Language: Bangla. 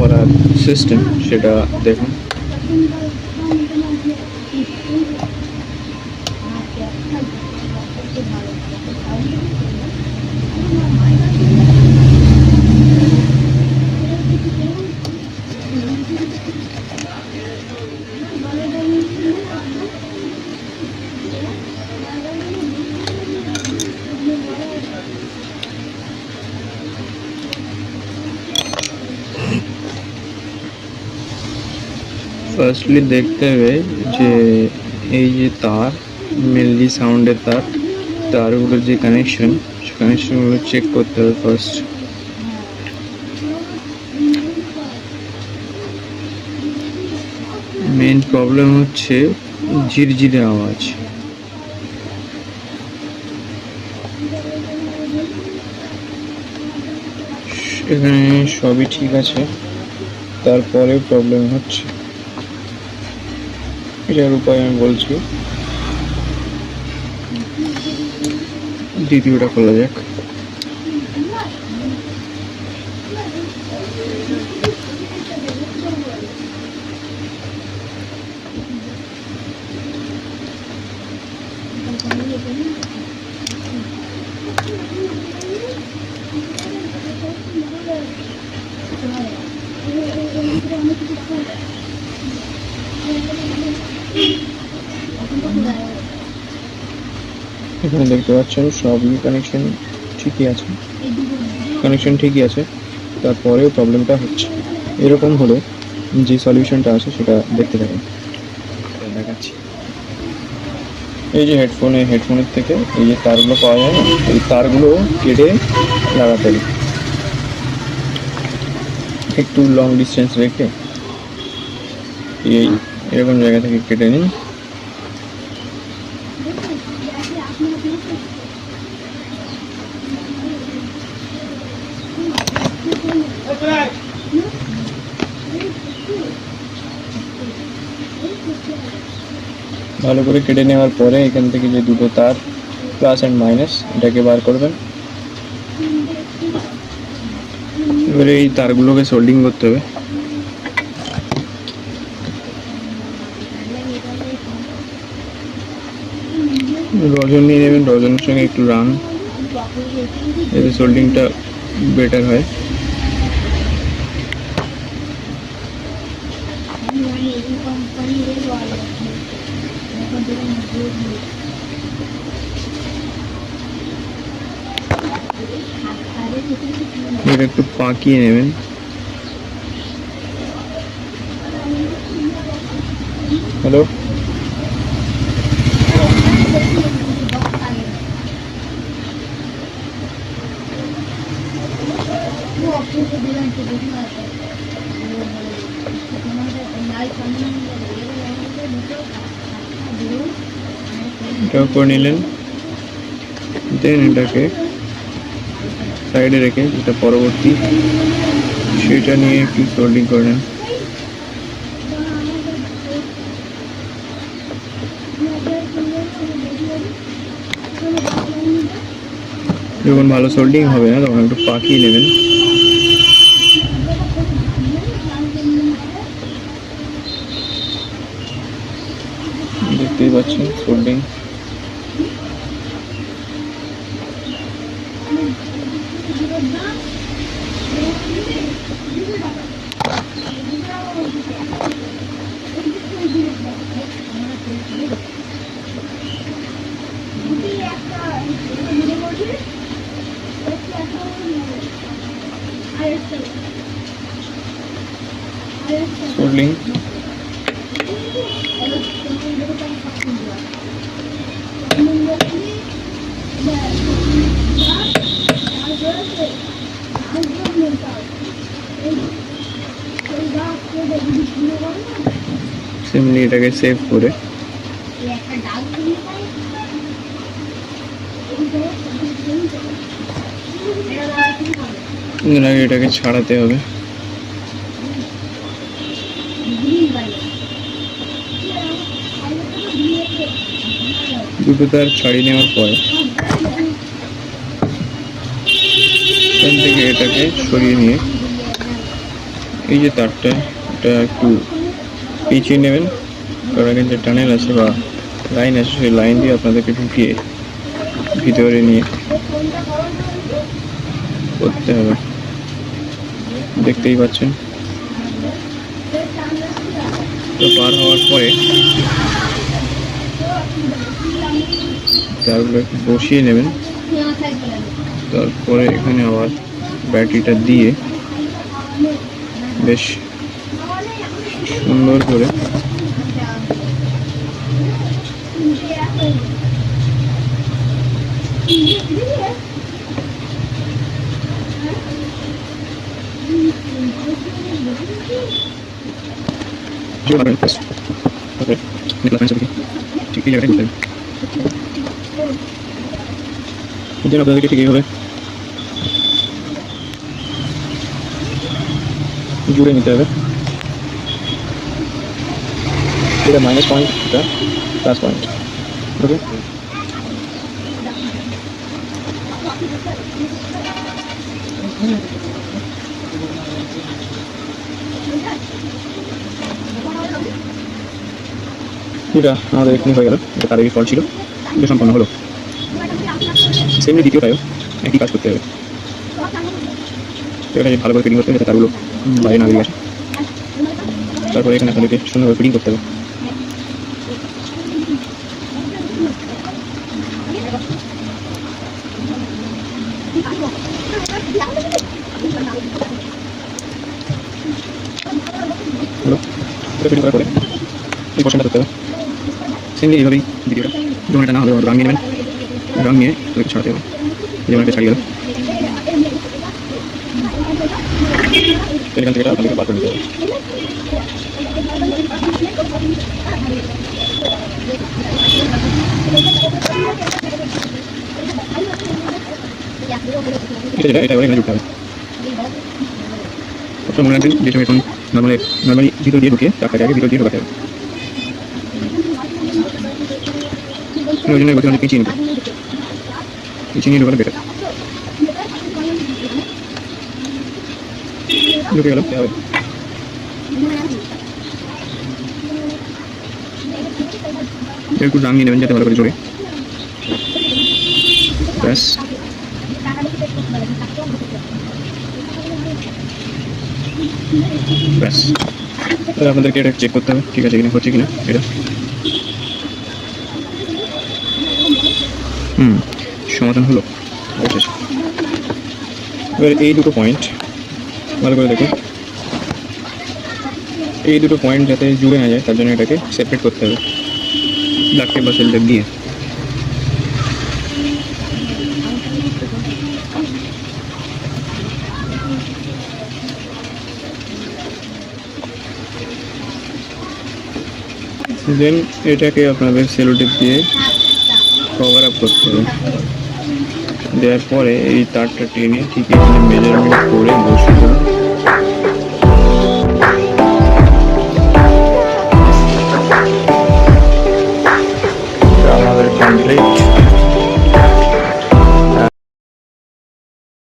করার সিস্টেম সেটা দেখুন। ফার্স্টলি দেখতে হবে যে এই যে তার, মেনলি সাউন্ডের তারগুলোর যে কানেকশনগুলো চেক করতে হবে ফার্স্ট। মেন প্রবলেম হচ্ছে ঝিরঝিরে আওয়াজ। এখানে সবই ঠিক আছে, তারপরে প্রবলেম হচ্ছে। এটার উপায় আমি বলছি। দ্বিতীয়টা খোলা যাক। এখানে দেখতে পাচ্ছেন সবই কানেকশন ঠিকই আছে, তারপরেও প্রবলেমটা হচ্ছে। এরকম হলে যে সলিউশনটা আছে সেটা দেখতে থাকুন, দেখাচ্ছি। এই যে হেডফোনের থেকে এই যে তারগুলো পাওয়া যায় না, এই তারগুলো কেটে লাগাতে হবে। একটু লং ডিস্টেন্স রেখে এই এরকম জায়গা থেকে কেটে নিন। ভালো করে কেটে নেওয়ার পরে এখান থেকে যে দুটো তার প্লাস অ্যান্ড মাইনাস এটাকে বার করবেন। এবারে এই তারগুলোকে সোল্ডিং করতে হবে। রজন নিয়ে নেবেন, রজনের সঙ্গে একটু রান, এতে সোল্ডিংটা বেটার হয়। এটা একটু পাকিয়ে নেবেন। হ্যালো, এটাও করে নিলেন। দেন এটাকে সাইডে রেখে যেটা পরবর্তী সেটা নিয়ে একটু সোল্ডিং করে নেন। যখন ভালো সোল্ডিং হবে না তখন একটু পাকিয়ে নেবেন। দেখতেই পাচ্ছেন সোল্ডিং। সোল্ডিং সিমলি এটাকে সেভ করে এটাকে ছাড়াতে হবে। দুটো তার ছাড়িয়ে নেওয়ার পরে এখান থেকে এটাকে সরিয়ে নিয়ে এই যে তারটা, এটা একটু পিছিয়ে নেবেন, কারণ এখানে যে টানেল আছে বা লাইন আছে সেই লাইন দিয়ে আপনাদেরকে ঢুকিয়ে ভিতরে নিয়ে করতে হবে। দেখতেই পাচ্ছেন। তো পার হওয়ার পরে তারগুলো একটু বসিয়ে নেবেন, তারপরে এখানে আবার ব্যাটারিটা দিয়ে বেশ সুন্দর করে ঠিক এই জায়গাটায় আপনাদেরকে ঠিক এইভাবে জুড়ে নিতে হবে। এটা মাইনাস পয়েন্ট, এটা প্লাস পয়েন্ট। ওকে, এটা আমাদের এখানে হয়ে গেল। এটা তারেরই ফল ছিল, এটা সম্পন্ন হলো। সেমনি দ্বিতীয়টাও একই কাজ করতে হবে। এটা ভালো করে ফিটিং করতে হবে যাতে তারগুলো বাইরে না বেরিয়ে আসে। তারপরে এখানে আপনাদেরকে সুন্দরভাবে ফিটিং করতে হবে। ফিটিং করার পরে এই পোর্শনটা করতে হবে। সেমনি এইভাবেই ভিডিওটা, যখন এটা না হবে রঙ নিয়ে নেবেন, রঙ নিয়ে ওইটা ছড়াতে হবে। যেমন একটা ছাড়িয়ে গেল, এখান থেকে এটা আপনাদেরকে বার করে নিতে হবে। এটা এখানে ঢুকতে হবে। সবসময় মনে রাখবেন যে এখন নর্মালি ভিতর দিয়ে ঢুকিয়ে টাকাটাকে আগে ভিতর দিয়ে ঢোকাতে হবে। ওই জন্য গতি অনেক পিছিয়ে নিতে, পিছিয়ে নিয়ে ঢোকালে বেটার। ঢুকে গেল হবে। একটু রঙ নিয়ে নেবেন যাতে ভালো করে জোরে। ব্যাস, ব্যাস। তাহলে আপনাদেরকে এটা চেক করতে হবে ঠিক আছে কিনা, হচ্ছে কিনা এটা। সমাধান হলো অবশেষে। এবার এই দুটো পয়েন্ট ভালো করে দেখুন, এই দুটো পয়েন্ট যাতে জুড়ে না যায় তার জন্য এটাকে সেপারেট করতে হবে ব্ল্যাক টেপ বা সেল টেপ দিয়ে। দেন এটাকে আপনাদের সেলো টেপ দিয়ে কভার আপ করতে হবে। দেওয়ার পরে এই তারটা টেনে ঠিক এখানে মেজারমেন্ট করে বসে